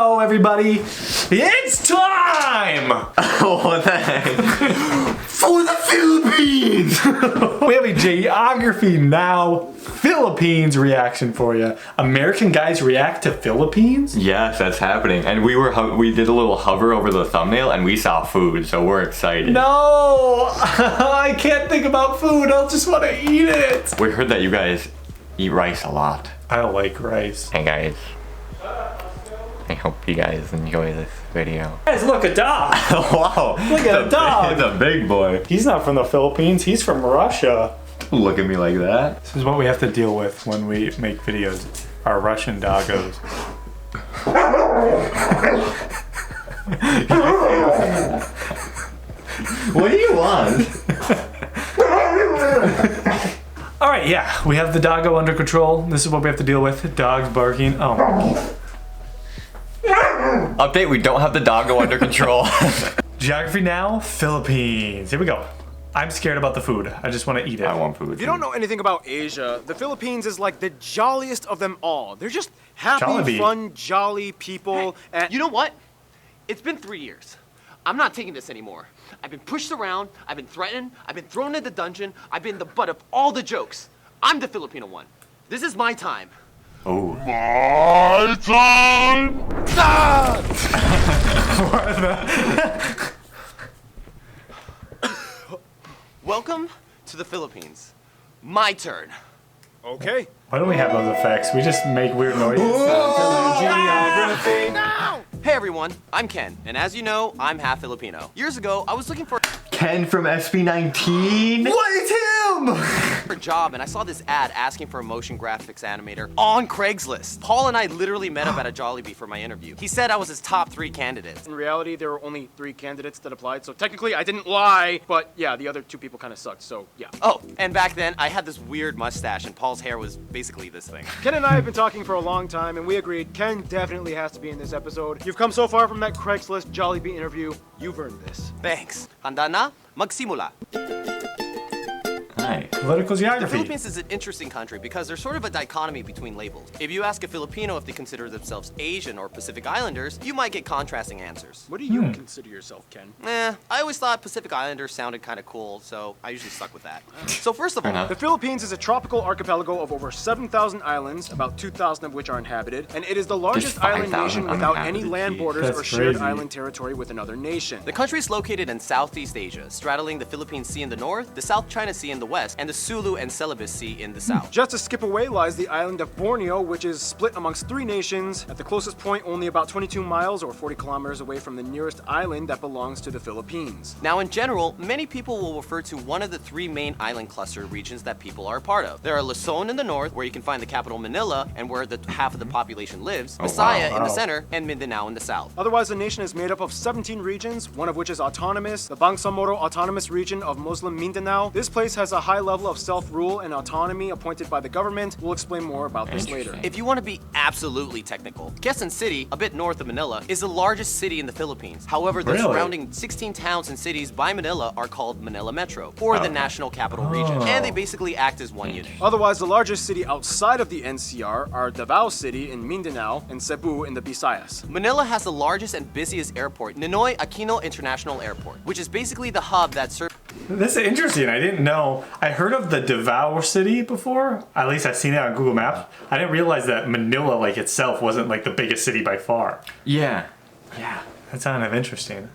Hello, everybody. It's time! What the heck? For the Philippines! We have a Geography Now Philippines reaction for you. American guys react to Philippines? Yes, that's happening. And we did a little hover over the thumbnail and we saw food, so we're excited. No! I can't think about food. I'll just want to eat it. We heard that you guys eat rice a lot. I like rice. Hey guys. I hope you guys enjoy this video. Guys, look, a dog. Wow. Look at a dog. It's a big boy. He's not from the Philippines. He's from Russia. Look at me like that. This is what we have to deal with when we make videos. Our Russian doggos. What do you want? All right, yeah, we have the doggo under control. This is what we have to deal with. Dogs barking. Oh. Update, we don't have the doggo under control. Geography Now, Philippines. Here we go. I'm scared about the food. I just want to eat it. I want food. If you don't know anything about Asia, the Philippines is like the jolliest of them all. They're just happy, Jollibee. fun, jolly people. And You know what? It's been 3 years. I'm not taking this anymore. I've been pushed around, I've been threatened, I've been thrown in the dungeon, I've been the butt of all the jokes. I'm the Filipino one. This is my time. Oh. My time! Welcome to the Philippines. My turn. okay. Why don't we have those effects? We just make weird noises. Geography now. Hey everyone, I'm Ken, and as you know, I'm half Filipino. Years ago, I was looking for Ken from SB19? What is him? a job, and I saw this ad asking for a motion graphics animator on Craigslist. Paul and I literally met up at a Jollibee for my interview. He said I was his top 3 candidates. In reality, there were only 3 candidates that applied, so technically I didn't lie. But yeah, the other 2 people kind of sucked. So yeah. Oh, and back then, I had this weird mustache, and Paul's hair was basically this thing. Ken and I have been talking for a long time, and we agreed Ken definitely has to be in this episode. You've come so far from that Craigslist Jollibee interview. You've earned this. Thanks. Handa na? Magsimula. Hi. Political The geography. Philippines is an interesting country because there's sort of a dichotomy between labels. If you ask a Filipino if they consider themselves Asian or Pacific Islanders, you might get contrasting answers. What do you consider yourself, Ken? I always thought Pacific Islanders sounded kind of cool, so I usually stuck with that. So first of all, enough. The Philippines is a tropical archipelago of over 7,000 islands, about 2,000 of which are inhabited, and it is the largest There's island 5,000 nation without any uninhabited. land borders That's or shared crazy. island territory with another nation. the country is located in Southeast Asia, straddling the Philippine Sea in the north, the South China Sea in the west, and the Sulu and Celebes Sea in the south. Just a skip away lies the island of Borneo, which is split amongst 3 nations, at the closest point only about 22 miles or 40 kilometers away from the nearest island that belongs to the Philippines. Now, in general, many people will refer to one of the 3 main island cluster regions that people are a part of. There are Luzon in the north, where you can find the capital Manila, and where the half of the population lives, Visaya in the center, and Mindanao in the south. Otherwise, the nation is made up of 17 regions, one of which is autonomous, the Bangsamoro Autonomous Region of Muslim Mindanao. This place has a high level of self-rule and autonomy appointed by the government. We'll explain more about this later. If you want to be absolutely technical, Quezon City, a bit north of Manila, is the largest city in the Philippines. However, the Really? surrounding 16 towns and cities by Manila are called Manila Metro, or the National Capital Region, and they basically act as one unit. Otherwise, the largest city outside of the NCR are Davao City in Mindanao and Cebu in the Visayas. Manila has the largest and busiest airport, Ninoy Aquino International Airport, which is basically the hub that serves This is interesting. I didn't know. I heard of the Davao City before. At least I've seen it on Google Maps. I didn't realize that Manila, like itself, wasn't like the biggest city by far. Yeah. Yeah, that's kind of interesting.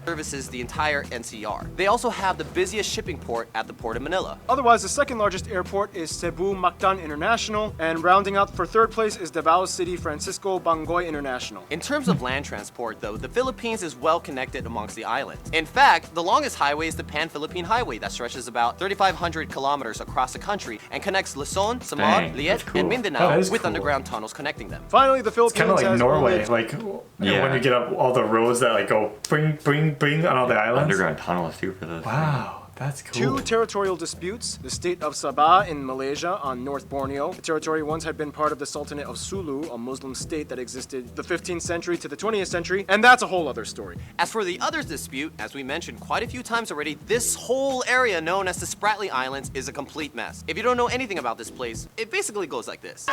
services the entire NCR. They also have the busiest shipping port at the Port of Manila. Otherwise, the second largest airport is Cebu Mactan International, and rounding out for third place is Davao City Francisco Bangoy International. In terms of land transport, though, the Philippines is well connected amongst the islands. In fact, the longest highway is the Pan-Philippine Highway that stretches about 3,500 kilometers across the country and connects Luzon, Samar, Dang, Liet, that's cool. and That Mindanao is with cool. underground tunnels connecting them. Finally, the Philippines Kind of like has Norway, only- like Yeah. when you get up all the roads that like go bring, bring, bring on all the islands. Underground tunnels too for those. Wow, that's cool. Two territorial disputes, the state of Sabah in Malaysia on North Borneo. The territory once had been part of the Sultanate of Sulu, a Muslim state that existed the 15th century to the 20th century, and that's a whole other story. As for the others dispute, as we mentioned quite a few times already, this whole area known as the Spratly Islands is a complete mess. If you don't know anything about this place, it basically goes like this.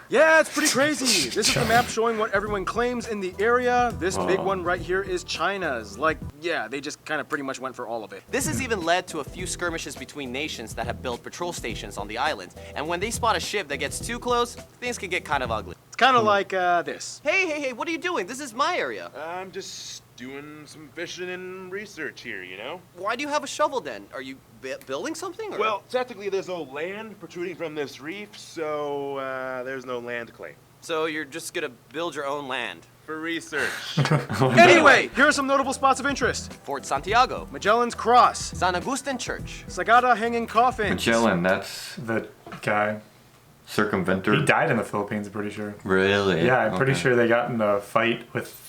Yeah, it's pretty crazy. This is the map showing what everyone claims in the area. This big one right here is China's. Like, yeah, they just kind of pretty much went for all of it. This has even led to a few skirmishes between nations that have built patrol stations on the island. And when they spot a ship that gets too close, things can get kind of ugly. It's kind of like this. Hey, what are you doing? This is my area. I'm just doing some fishing and research here, you know? Why do you have a shovel then? Are you building something? Or? Well, technically there's no land protruding from this reef, so there's no land claim. So you're just gonna build your own land? For research. Anyway, here are some notable spots of interest. Fort Santiago, Magellan's Cross, San Agustin Church, Sagada Hanging Coffins. Magellan, that's The guy, circumventor. he died in the Philippines, I'm pretty sure. Really? Yeah, I'm pretty Okay. sure they got in a fight with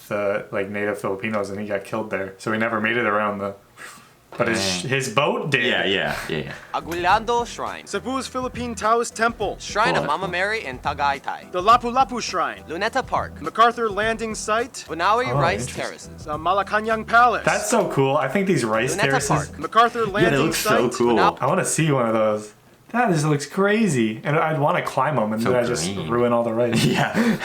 like native Filipinos and he got killed there. So he never made it around the. But his boat did. Yeah. Aguinaldo Shrine, Cebu's Philippine Taoist Temple, Shrine of Oh. Mama Mary in Tagaytay, the Lapu-Lapu Shrine, Luneta Park, MacArthur Landing Site, Bunawi Oh, Rice interesting. Terraces, the Malacanang Palace. That's so cool. I think these rice Luneta terraces. Park. MacArthur Yeah, Landing it looks Site. so cool. Now- I want to see one of those. That just looks crazy, and I'd want to climb them, and So then I just green. ruin all the rice. Yeah.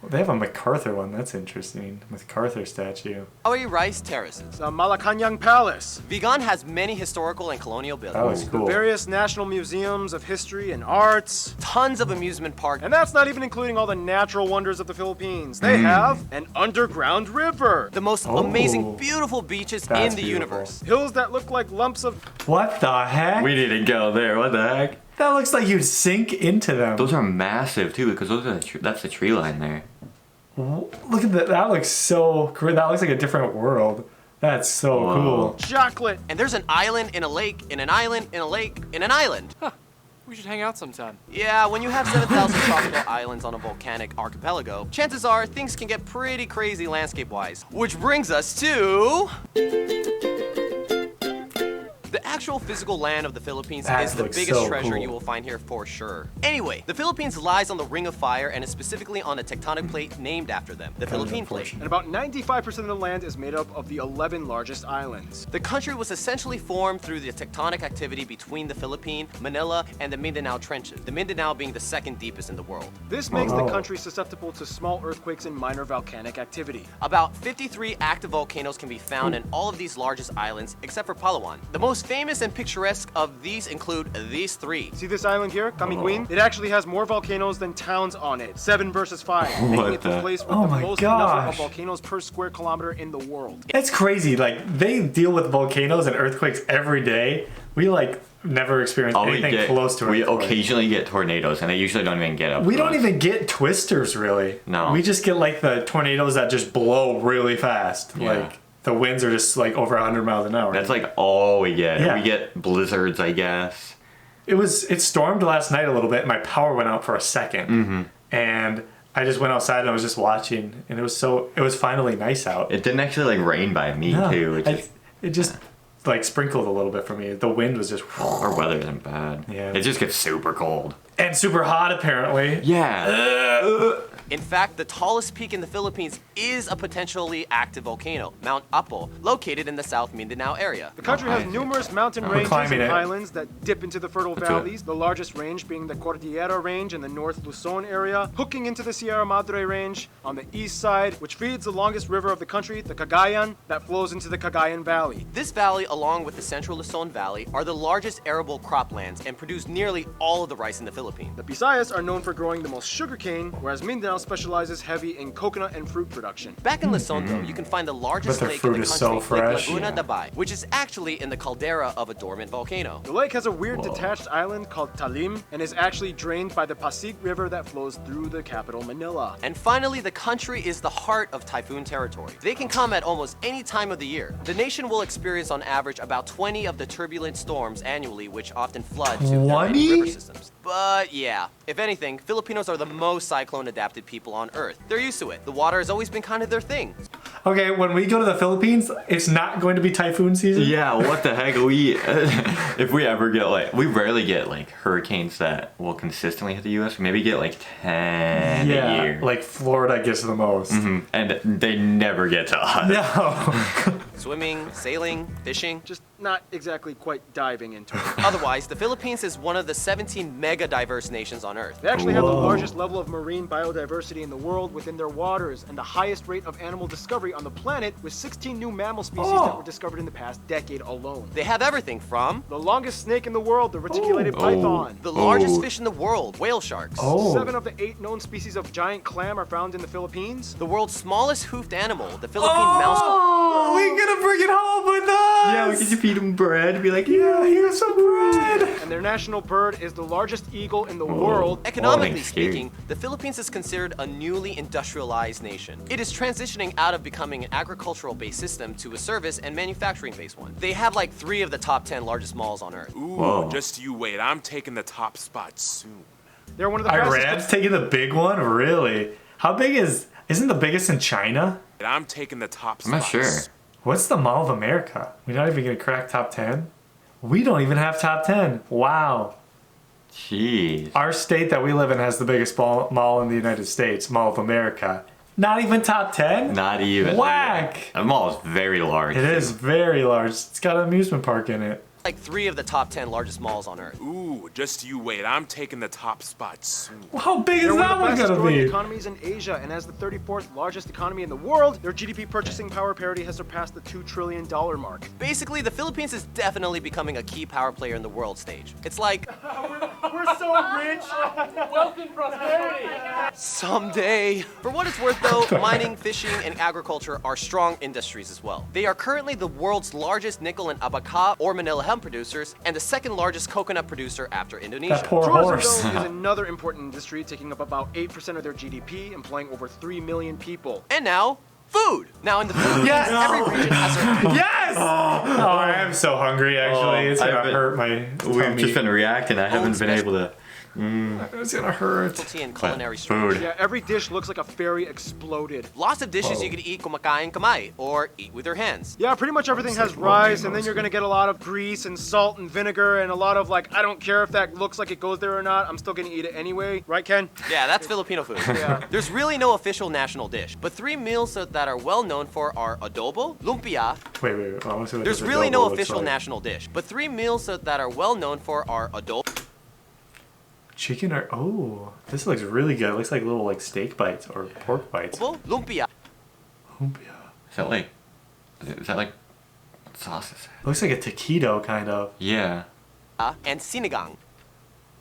They have a MacArthur one. That's interesting. MacArthur statue. Bunawi Rice Terraces. The Malacanang Palace. Vigan has many historical and colonial That buildings, was cool. Various national museums of history and arts. tons of amusement parks, And that's not even including all the natural wonders of the Philippines. They have an underground river. the most Oh. amazing, beautiful beaches That's in the beautiful. universe. Hills that look like lumps of... What the heck? We didn't go there. What the heck? That looks like you'd sink into them. Those are massive too, because those are that's the tree line there. Look at that. That looks so great. That looks like a different world. That's so Whoa. cool. chocolate. And there's an island in a lake, in an island, in a lake, in an island. We should hang out sometime. Yeah, when you have 7,000 tropical islands on a volcanic archipelago, chances are things can get pretty crazy landscape-wise. Which brings us to... The actual physical land of the Philippines That is the looks biggest so treasure cool. you will find here for sure. Anyway, the Philippines lies on the Ring of Fire and is specifically on a tectonic plate named after them, the Philippine Plate. And about 95% of the land is made up of the 11 largest islands. The country was essentially formed through the tectonic activity between the Philippine, Manila, and the Mindanao Trenches, the Mindanao being the second deepest in the world. This makes the Wow. country susceptible to small earthquakes and minor volcanic activity. About 53 active volcanoes can be found in all of these largest islands, except for Palawan. The most famous and picturesque of these include these three. See this island here, Camiguin? It actually has more volcanoes than towns on it. 7 versus 5, What making it the the- place with Oh the my most number of gosh. volcanoes per square kilometer in the world. It's crazy. Like, they deal with volcanoes and earthquakes every day. We, like, never experience All we anything get, close to it. we occasionally get tornadoes, and they usually don't even get up. We to don't us. even get twisters, really. No. We just get, like, the tornadoes that just blow really fast. Yeah. Like, the winds are just, like, over 100 miles an hour. That's like all we get. Yeah. We get blizzards, I guess. It stormed last night a little bit. My power went out for a 2nd. Mm-hmm. And I just went outside and I was just watching. And it was finally nice out. It didn't actually like rain by me No, too. it just like sprinkled a little bit for me. The wind was just Our weather isn't bad. Yeah. It just gets super cold. and super hot apparently. Yeah. In fact, the tallest peak in the Philippines is a potentially active volcano, Mount Apo, located in the South Mindanao area. The country has Isaac. numerous mountain We're ranges climbing and it. highlands that dip into the fertile Let's do it. valleys, the largest range being the Cordillera Range in the North Luzon area, hooking into the Sierra Madre Range on the east side, which feeds the longest river of the country, the Cagayan, that flows into the Cagayan Valley. This valley, along with the central Luzon Valley, are the largest arable croplands and produce nearly all of the rice in the Philippines. The Visayas are known for growing the most sugarcane, whereas Mindanao specializes heavy in coconut and fruit production. Back in Luzon, though, you can find the largest But the lake in fruit the is so country, fresh. Lake Laguna Yeah. Dabay, which is actually in the caldera of a dormant volcano. The lake has a weird detached island called Talim and is actually drained by the Pasig River that flows through the capital, Manila. And finally, the country is the heart of typhoon territory. They can come at almost any time of the year. The nation will experience on average about 20 of the turbulent storms annually, which often flood to their many 20? river systems. But yeah, if anything, Filipinos are the most cyclone-adapted people on Earth. They're used to it. The water has always been kind of their thing. Okay, when we go to the Philippines, it's not going to be typhoon season. Yeah, what the heck? If we ever get we rarely get like hurricanes that will consistently hit the U.S. We maybe get like 10 a year. like Florida gets the most. And they never get to us. No. Swimming, sailing, fishing. Just not exactly quite diving into it. Otherwise, the Philippines is one of the 17 mega diverse nations on Earth. They actually have the Whoa. largest level of marine biodiversity in the world within their waters and the highest rate of animal discovery on the planet, with 16 new mammal species that were discovered in the past decade alone. They have everything from The longest snake in the world, the reticulated python. the largest fish in the world, whale sharks. Oh. 7 of the 8 known species of giant clam are found in the Philippines. The world's smallest hoofed animal, the Philippine mouse. Oh, we gonna bring it home with us. Yeah, we could just feed him bread. Be like, Yeah, here's some bread. And their national bird is the largest eagle in the world. Economically thanks, Steve. speaking, the Philippines is considered a newly industrialized nation. It is transitioning out of becoming an agricultural-based system to a service and manufacturing-based one. They have like 3 of the top 10 largest malls on Earth. Ooh, Whoa. just you wait. I'm taking the top spot soon. They're one of the fastest. Iran's taking the big one? Really? How big isn't the biggest in China? I'm taking the top I'm spot. not sure. What's the Mall of America? We're not even gonna crack top 10? We don't even have top 10. Wow. Jeez. Our state that we live in has the biggest mall in the United States, Mall of America. Not even top 10? Not even. Whack! The mall is very large. It is very large. It's got an amusement park in it. Like 3 of the top 10 largest malls on Earth. Ooh, just you wait. I'm taking the top spot soon. How big They're is one of that the one fastest gonna growing be? economies in Asia, and as the 34th largest economy in the world, their GDP purchasing power parity has surpassed the $2 trillion mark. Basically, the Philippines is definitely becoming a key power player in the world stage. It's like, We're so rich! Wealth and prosperity. someday. For what it's worth though, mining, fishing, and agriculture are strong industries as well. They are currently the world's largest nickel and abaca or Manila hemp producers, and the second largest coconut producer after Indonesia. That poor Tourism, horse. though, is another important industry, taking up about 8% of their GDP, employing over 3 million people. And now, food. Now in the Philippines, Yes! every region has their Yes! Oh, I am so hungry. Actually, it's gonna I've been- hurt my We've tummy. just been reacting. I haven't been able to. It's gonna hurt. specialty and culinary Food. streams. Yeah, every dish looks like a fairy exploded. Lots of dishes you could eat kumakain kamay, or eat with your hands. Yeah, pretty much everything has rice, and then you're gonna get a lot of grease and salt and vinegar, and a lot of like, I don't care if that looks like it goes there or not, I'm still gonna eat it anyway. Right, Ken? Yeah, that's Filipino food. Yeah. There's really no official national dish, but 3 meals that are well known for are adobo, lumpia. Wait. I wanna see what There's this really adobo no looks official like. national dish, but 3 meals that are well known for are adobo, Chicken or this looks really good. It looks like little like steak bites or pork bites. lumpia, Is that like? Is that like? What sauce is that? Looks like a taquito kind of. Yeah. and sinigang.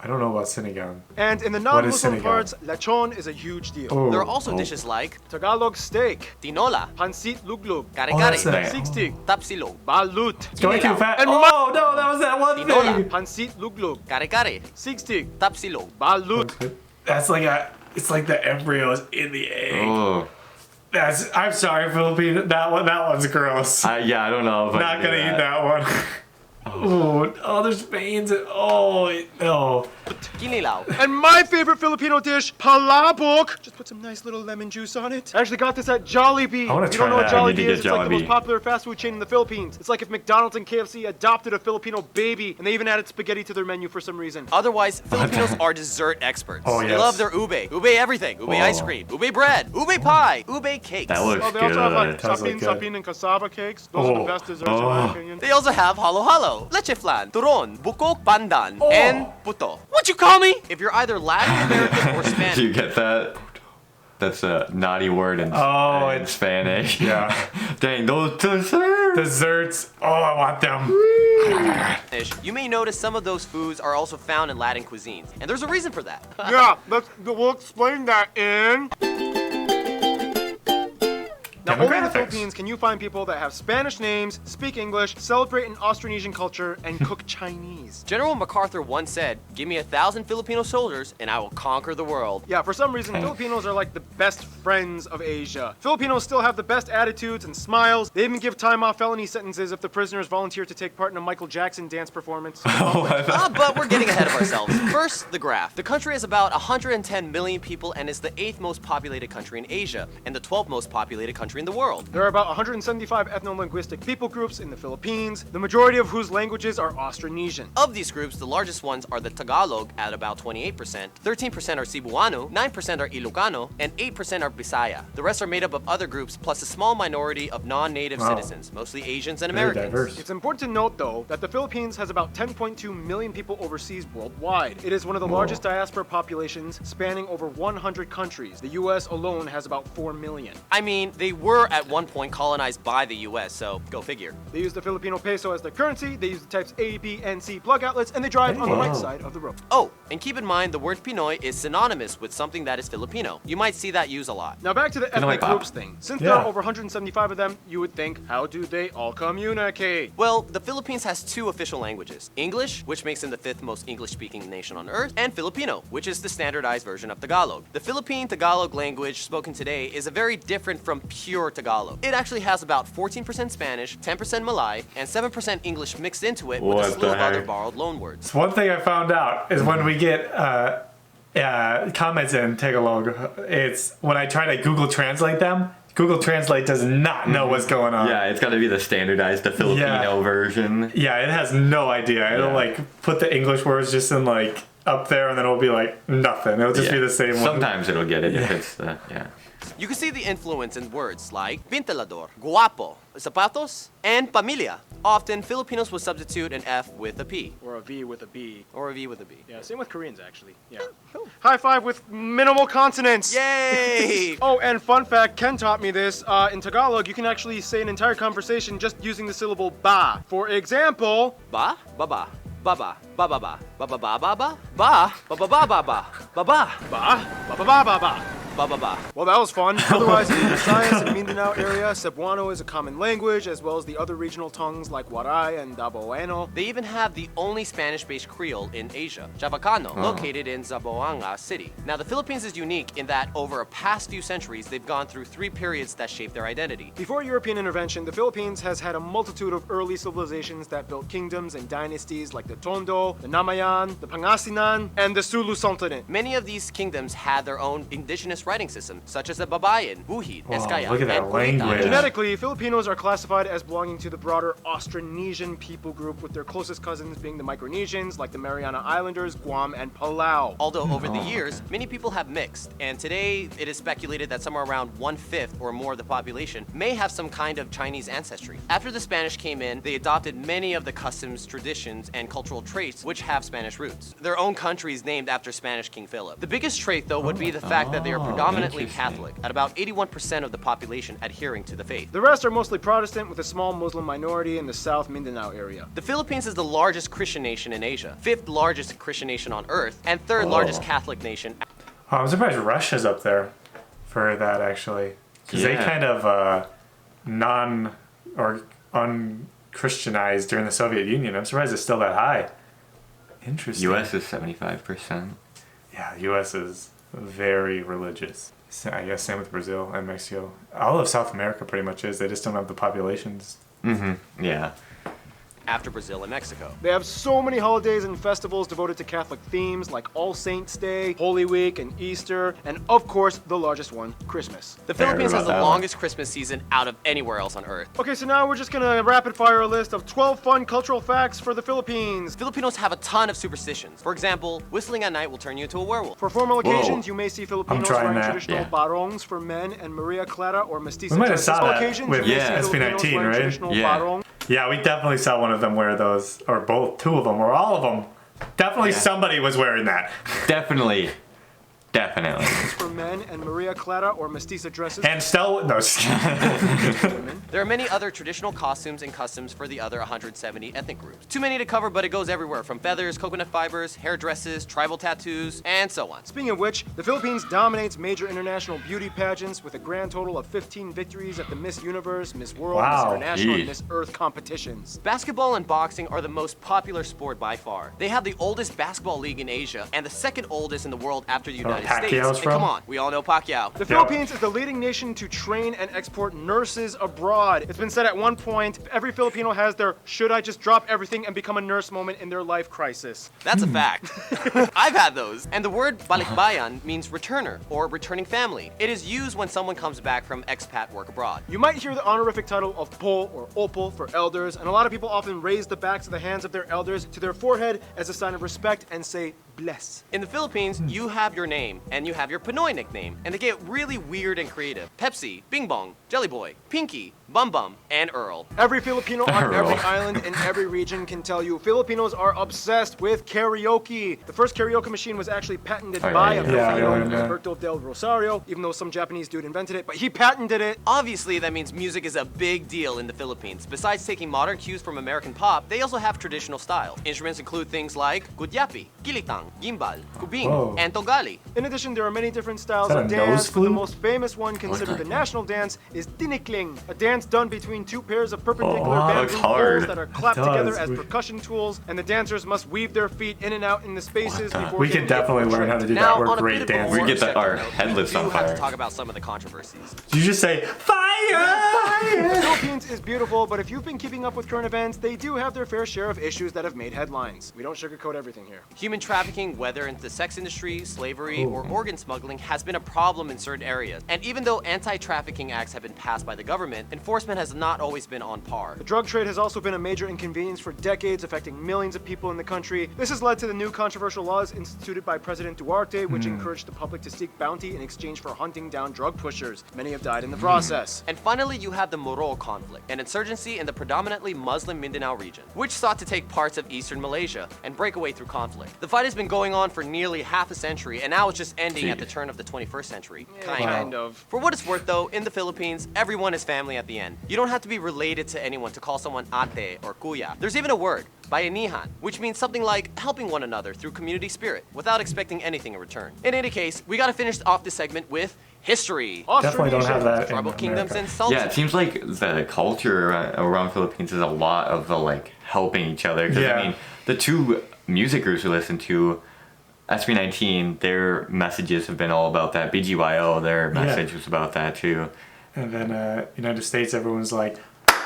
I don't know about sinigang. And in the What is non-Muslim sinigang? parts, lechon is a huge deal. Oh, There are also oh. dishes like Tagalog steak, tinola, pansit luglug, Oh, kare-kare, that's that. siksik, tapsilog, balut, It's going too fast. And Oh no, that was that one Tinola. thing. pansit luglug, kare-kare, siksik, tapsilog. balut. That's like it's like the embryo is in the egg. Oh. I'm sorry, Philippine. That one's gross. Yeah, I don't know. If I Not can do gonna eat that. that one. Oh, there's veins. No. Kinilaw. And my favorite Filipino dish, palabok. Just put some nice little lemon juice on it. I actually got this at Jollibee. I wanna If you try don't know what that. I need to Jollibee get is, it's like the most Jollibee. popular fast food chain in the Philippines. It's like if McDonald's and KFC adopted a Filipino baby, and they even added spaghetti to their menu for some reason. Otherwise, Filipinos are dessert experts. Oh, They yes. love their ube. Ube everything. Ube ice cream. Ube bread. Ube pie. Ube cakes. That looks Oh, they good. also have like Does look sapin, good. sapin, and cassava cakes. Those are the Oh. best desserts in my opinion. They also have halo-halo, leche flan, turon, bukok, pandan, Oh. and puto. What you call me? If you're either Latin American or Do Spanish, you get that? That's a naughty word in, Oh, in it's- Spanish. Yeah. Dang, those desserts. Desserts. Oh, I want them. you may notice some of those foods are also found in Latin cuisines, and there's a reason for that. Yeah, we'll explain that in. Now, only in the Demographics. Philippines can you find people that have Spanish names, speak English, celebrate an Austronesian culture, and cook Chinese. General MacArthur once said, "Give me 1,000 Filipino soldiers, and I will conquer the world." Yeah, for some reason, Filipinos are like the best friends of Asia. Filipinos still have the best attitudes and smiles. They even give time off felony sentences if the prisoners volunteer to take part in a Michael Jackson dance performance. But we're getting ahead of ourselves. First, the graph. The country has about 110 million people and is the 8th most populated country in Asia, and the 12th most populated country country in the world. There are about 175 ethno-linguistic people groups in the Philippines, the majority of whose languages are Austronesian. Of these groups, the largest ones are the Tagalog at about 28%, 13% are Cebuano, 9% are Ilocano, and 8% are Bisaya. The rest are made up of other groups plus a small minority of non-native citizens, mostly Asians and Very Americans. diverse. It's important to note, though, that the Philippines has about 10.2 million people overseas worldwide. It is one of the largest diaspora populations, spanning over 100 countries. The US alone has about 4 million. I mean, they were at one point colonized by the US, so go figure. They use the Filipino peso as their currency, they use the types A, B, and C plug outlets, and they drive on the right side of the road. Oh, and keep in mind the word Pinoy is synonymous with something that is Filipino. You might see that used a lot. Now back to the ethnic Pinoy groups thing. Since there are over 175 of them, you would think, how do they all communicate? Well, the Philippines has two official languages, English, which makes them the fifth most English-speaking nation on earth, and Filipino, which is the standardized version of Tagalog. The Philippine Tagalog language spoken today is very different from pure Tagalog. It actually has about 14% Spanish, 10% Malay, and 7% English mixed into it with What a slew the of other heck? borrowed loanwords. One thing I found out is when we get comments in Tagalog, it's when I try to Google Translate them, Google Translate does not know what's going on. Yeah, it's got to be the standardized, the Filipino version. Yeah, it has no idea. It'll Yeah. like put the English words just in like up there, and then it'll be like nothing. It'll just be the same one. Sometimes it'll get it if it's the, yeah. You can see the influence in words like pintalador, guapo, zapatos, and pamilya. Often, Filipinos will substitute an F with a P, Or a V with a B. or a V with a B. Yeah, same with Koreans, actually. Yeah. High five with minimal consonants! Yay! Oh, and fun fact, Ken taught me this. In Tagalog, you can actually say an entire conversation just using the syllable ba. For example, Ba, ba ba, ba ba, ba ba ba, ba ba ba ba ba, ba ba ba ba ba ba, ba ba, ba, ba ba ba ba ba. ba ba ba. Well, that was fun. Otherwise, in the Visayas and Mindanao area, Cebuano is a common language, as well as the other regional tongues like Waray and Daboano. They even have the only Spanish-based Creole in Asia, Chavacano, located in Zamboanga City. Now, the Philippines is unique in that over a past few centuries, they've gone through three periods that shape their identity. Before European intervention, the Philippines has had a multitude of early civilizations that built kingdoms and dynasties like the Tondo, the Namayan, the Pangasinan, and the Sulu Sultanate. Many of these kingdoms had their own indigenous writing system, such as the Babayan, Buhid, Wow, Eskaya, look at that and Kulita. language. Genetically, Filipinos are classified as belonging to the broader Austronesian people group, with their closest cousins being the Micronesians, like the Mariana Islanders, Guam, and Palau. Although over the years, many people have mixed, and today it is speculated that somewhere around 1/5 or more of the population may have some kind of Chinese ancestry. After the Spanish came in, they adopted many of the customs, traditions, and cultural traits which have Spanish roots. Their own country is named after Spanish King Philip. The biggest trait, though, would be the fact that they are predominantly Catholic, at about 81% of the population adhering to the faith. The rest are mostly Protestant, with a small Muslim minority in the South Mindanao area. The Philippines is the largest Christian nation in Asia, fifth largest Christian nation on earth, and third largest Catholic nation. Oh, I'm surprised Russia's up there for that actually, because they Yeah. kind of or unchristianized during the Soviet Union. I'm surprised it's still that high. Interesting. U.S. is 75%. Yeah, U.S. is very religious. I guess same with Brazil and Mexico. All of South America pretty much is. They just don't have the populations. Yeah. After Brazil and Mexico. They have so many holidays and festivals devoted to Catholic themes like All Saints Day, Holy Week, and Easter, and of course, the largest one, Christmas. The Philippines has about the that one. longest Christmas season out of anywhere else on earth. Okay, so now we're just gonna rapid fire a list of 12 fun cultural facts for the Philippines. Filipinos have a ton of superstitions. For example, whistling at night will turn you into a werewolf. For formal occasions, you may see Filipinos trying wearing that. traditional Yeah. barongs for men and Maria Clara or mestiza We might have dresses. saw For that occasions, with you may see SB19, Filipinos wearing right? traditional Yeah. barong. Yeah, we definitely saw one of them wear those, or both, two of them, or all of them. Definitely somebody was wearing that. Definitely. Definitely. For men and Maria Clara or mestiza dresses. And still, no. There are many other traditional costumes and customs for the other 170 ethnic groups. Too many to cover, but it goes everywhere from feathers, coconut fibers, hair dresses, tribal tattoos, and so on. Speaking of which, the Philippines dominates major international beauty pageants with a grand total of 15 victories at the Miss Universe, Miss World, Wow. Miss International, and Jeez. Miss Earth competitions. Basketball and boxing are the most popular sport by far. They have the oldest basketball league in Asia and the second oldest in the world after the United United Pacquiao's States. And from? come on, we all know Pacquiao. The Philippines is the leading nation to train and export nurses abroad. It's been said at one point, every Filipino has their should I just drop everything and become a nurse moment in their life crisis. That's a fact. I've had those. And the word balikbayan means returner or returning family. It is used when someone comes back from expat work abroad. You might hear the honorific title of po or opo for elders, and a lot of people often raise the backs of the hands of their elders to their forehead as a sign of respect and say, bless. In the Philippines, you have your name and you have your Pinoy nickname, and they get really weird and creative. Pepsi, Bing Bong, Jelly Boy, Pinky, Bum Bum, and Earl. Every Filipino on Earl. every island in every region can tell you Filipinos are obsessed with karaoke. The first karaoke machine was actually patented by a Filipino, Alberto del Rosario, even though some Japanese dude invented it, but he patented it. Obviously, that means music is a big deal in the Philippines. Besides taking modern cues from American pop, they also have traditional styles. Instruments include things like gudyapi, gilitang, gimbal, kubing, Whoa. and togali. In addition, there are many different styles Is that of a dance, nose but the flute? most famous one considered the national dance is tinikling, a dance done between two pairs of perpendicular Oh, bamboo looks hard. poles that are clapped It together does. as percussion tools, and the dancers must weave their feet in and out in the spaces before We getting could definitely hit learn how to do Now, that. We're on a great bit of a dancers. more We get separate our note, headless we do on have fire. to talk about some of the controversies. Did you just say fire? The Philippines is beautiful, but if you've been keeping up with current events, they do have their fair share of issues that have made headlines. We don't sugarcoat everything here. Human trafficking, whether in the sex industry, slavery, or organ smuggling, has been a problem in certain areas. And even though anti-trafficking acts have been passed by the government, enforcement has not always been on par. The drug trade has also been a major inconvenience for decades, affecting millions of people in the country. This has led to the new controversial laws instituted by President Duarte, which encouraged the public to seek bounty in exchange for hunting down drug pushers. Many have died in the process. And finally, you have the Moro conflict, an insurgency in the predominantly Muslim Mindanao region, which sought to take parts of eastern Malaysia and break away through conflict. The fight has been going on for nearly half a century, and now it's just ending at the turn of the 21st century. Kind of. For what it's worth, though, in the Philippines, everyone is family at the end. You don't have to be related to anyone to call someone ate or kuya. There's even a word, bayanihan, which means something like helping one another through community spirit without expecting anything in return. In any case, we gotta finish off this segment with history. Definitely don't have that in Tribal kingdoms America. and sultans. Yeah, it seems like the culture around Philippines is a lot of the like helping each other. 'Cause, Yeah. I mean, the two music groups we listen to, SB19, their messages have been all about that. BGYO, their message was about that too. And then United States, everyone's like,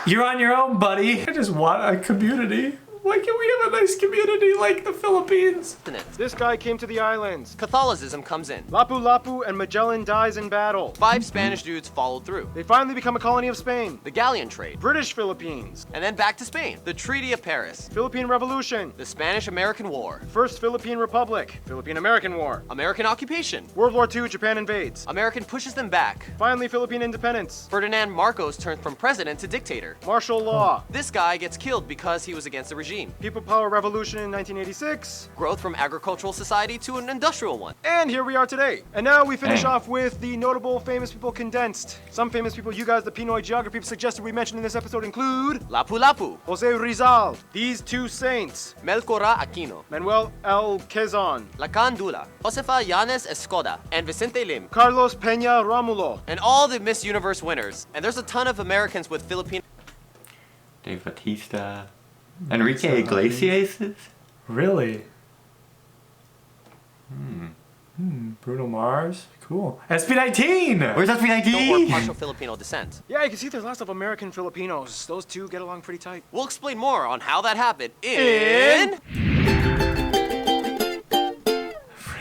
"You're on your own, buddy. I just want a community. Why can't we have a nice community like the Philippines?" This guy came to the islands. Catholicism comes in. Lapu-Lapu and Magellan dies in battle. 5 Spanish dudes followed through. They finally become a colony of Spain. The galleon trade. British Philippines. And then back to Spain. The Treaty of Paris. Philippine Revolution. The Spanish-American War. First Philippine Republic. Philippine-American War. American occupation. World War II, Japan invades. American pushes them back. Finally, Philippine independence. Ferdinand Marcos turned from president to dictator. Martial law. This guy gets killed because he was against the regime. People Power Revolution in 1986. Growth from agricultural society to an industrial one. And here we are today. And now we finish Dang. off with the notable famous people condensed. Some famous people you guys, the Pinoy geography suggested we mention in this episode include Lapu-Lapu. Jose Rizal, these two saints, Melchora Aquino. Manuel L. Quezon, Lacan Dula. Josefa Yanes Escoda. And Vicente Lim. Carlos Peña Romulo, And all the Miss Universe winners. And there's a ton of Americans with Filipino Dave Bautista, Enrique Iglesias. Really? Bruno Mars? Cool. SB19! Where's or SB19? partial Filipino descent. Yeah, you can see there's lots of American Filipinos. Those two get along pretty tight. We'll explain more on how that happened in...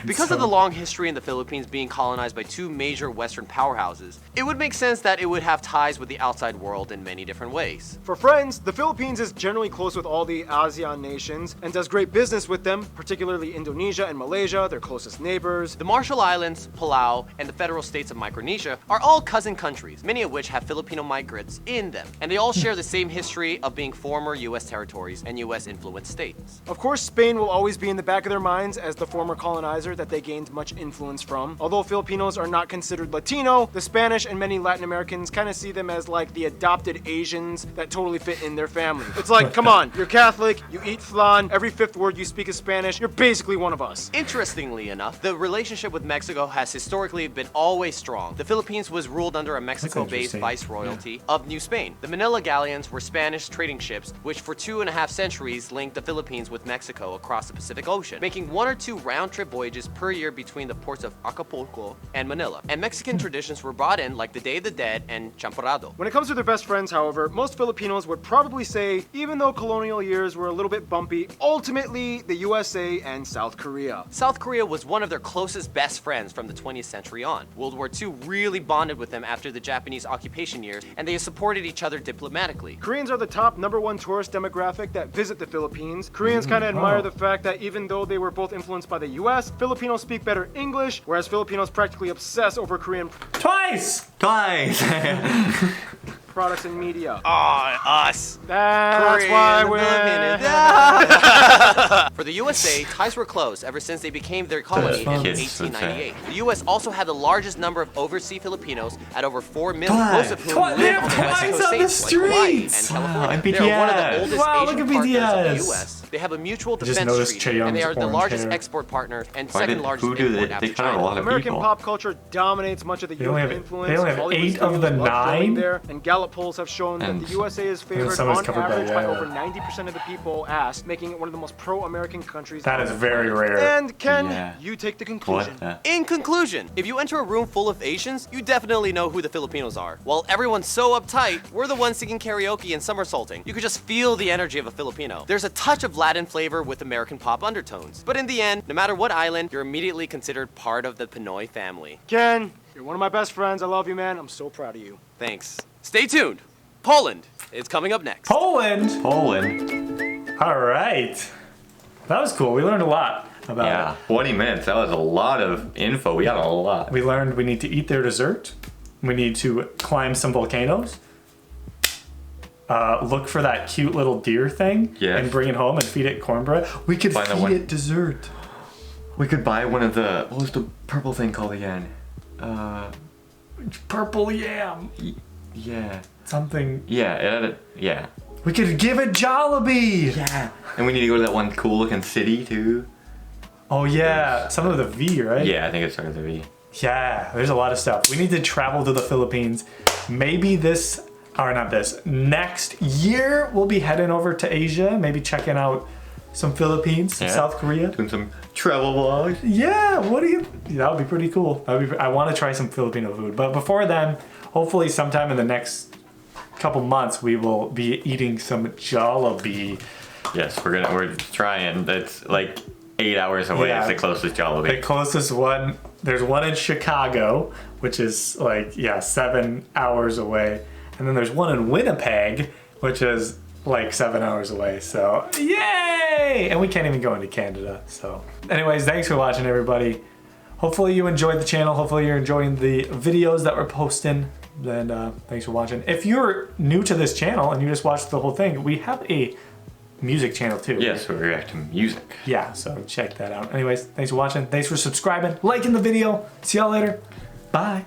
Because of the long history in the Philippines being colonized by 2 major Western powerhouses, it would make sense that it would have ties with the outside world in many different ways. For friends, the Philippines is generally close with all the ASEAN nations and does great business with them, particularly Indonesia and Malaysia, their closest neighbors. The Marshall Islands, Palau, and the federal states of Micronesia are all cousin countries, many of which have Filipino migrants in them, and they all share the same history of being former US territories and US influenced states. Of course, Spain will always be in the back of their minds as the former colonizer that they gained much influence from. Although Filipinos are not considered Latino, the Spanish and many Latin Americans kind of see them as like the adopted Asians that totally fit in their family. It's like, come on, you're Catholic, you eat flan, every 5th word you speak is Spanish, you're basically one of us. Interestingly enough, the relationship with Mexico has historically been always strong. The Philippines was ruled under a Mexico-based interesting. viceroyalty of New Spain. The Manila galleons were Spanish trading ships, which for 2.5 centuries linked the Philippines with Mexico across the Pacific Ocean, making 1 or 2 round-trip voyages voyages per year between the ports of Acapulco and Manila. And Mexican traditions were brought in like the Day of the Dead and Champorado. When it comes to their best friends, however, most Filipinos would probably say, even though colonial years were a little bit bumpy, ultimately the USA and South Korea. South Korea was one of their closest best friends from the 20th century on. World War II really bonded with them after the Japanese occupation years, and they supported each other diplomatically. Koreans are the top #1 tourist demographic that visit the Philippines. Koreans kind of admire the fact that even though they were both influenced by the US, Filipinos speak better English, whereas Filipinos practically obsess over Korean Twice! products and media. Us! That's Korea, why the we're... Philippines. For the USA, ties were close ever since they became their colony in Kids, 1898. The US also had the largest number of overseas Filipinos at over 4 million, most of whom live on the West Twice Coast on the states like Hawaii and streets. California. Wow, They are one of the BTS. oldest Wow, Asian look at partners of the BTS. US. They have a mutual just defense noticed treaty, and they are Cheon's the orange largest hair. export partner and Why second did- largest who do import they after kind of a China. lot of American people. pop culture dominates much of the They only European have- influence. they only have Hollywood 8 of the studios love filming 9? there, and Gallup polls have shown that And- the USA is favored someone's on covered that, average by yeah. over 90% of the people asked, making it one of the most pro-American countries. That on is the very planet. rare. And Ken, Yeah. you take the What? conclusion. In conclusion, if you enter a room full of Asians, you definitely know who the Filipinos are. While everyone's so uptight, we're the ones singing karaoke and somersaulting. You could just feel the energy of a Filipino. There's a touch of Latin flavor with American pop undertones. But in the end, no matter what island, you're immediately considered part of the Pinoy family. Ken, you're one of my best friends. I love you, man. I'm so proud of you. Thanks. Stay tuned. Poland is coming up next. Poland! Poland. All right. That was cool. We learned a lot about Yeah, 20 minutes. That was a lot of info. We got a lot. it. We learned we need to eat their dessert. We need to climb some volcanoes. Look for that cute little deer thing Yes. and bring it home and feed it cornbread. We could Find that feed one. it dessert. We could buy one of the, what was the purple thing called again? Purple yam. Yeah. Something. Yeah, it had a, yeah. We could give it Jollibee. Yeah. And we need to go to that one cool looking city too. Oh yeah, something with a V, right? Yeah, I think it started with a V. Yeah, there's a lot of stuff. We need to travel to the Philippines. Maybe this, or not this, next year we'll be heading over to Asia, maybe checking out some Philippines, Yeah. South Korea. Doing some travel vlogs. Yeah, what do you, that would be pretty cool. I want to try some Filipino food. But before then, hopefully sometime in the next couple months, we will be eating some Jollibee. Yes, we're trying. That's like 8 hours away. Yeah. It's the closest The Jollibee. closest one, there's one in Chicago, which is like, 7 hours away. And then there's one in Winnipeg, which is like 7 hours away. So, yay! And we can't even go into Canada. So, anyways, thanks for watching, everybody. Hopefully you enjoyed the channel. Hopefully you're enjoying the videos that we're posting. Then thanks for watching. If you're new to this channel and you just watched the whole thing, we have a music channel too. Yes, we react to music. Yeah, so check that out. Anyways, thanks for watching. Thanks for subscribing, liking the video. See y'all later. Bye.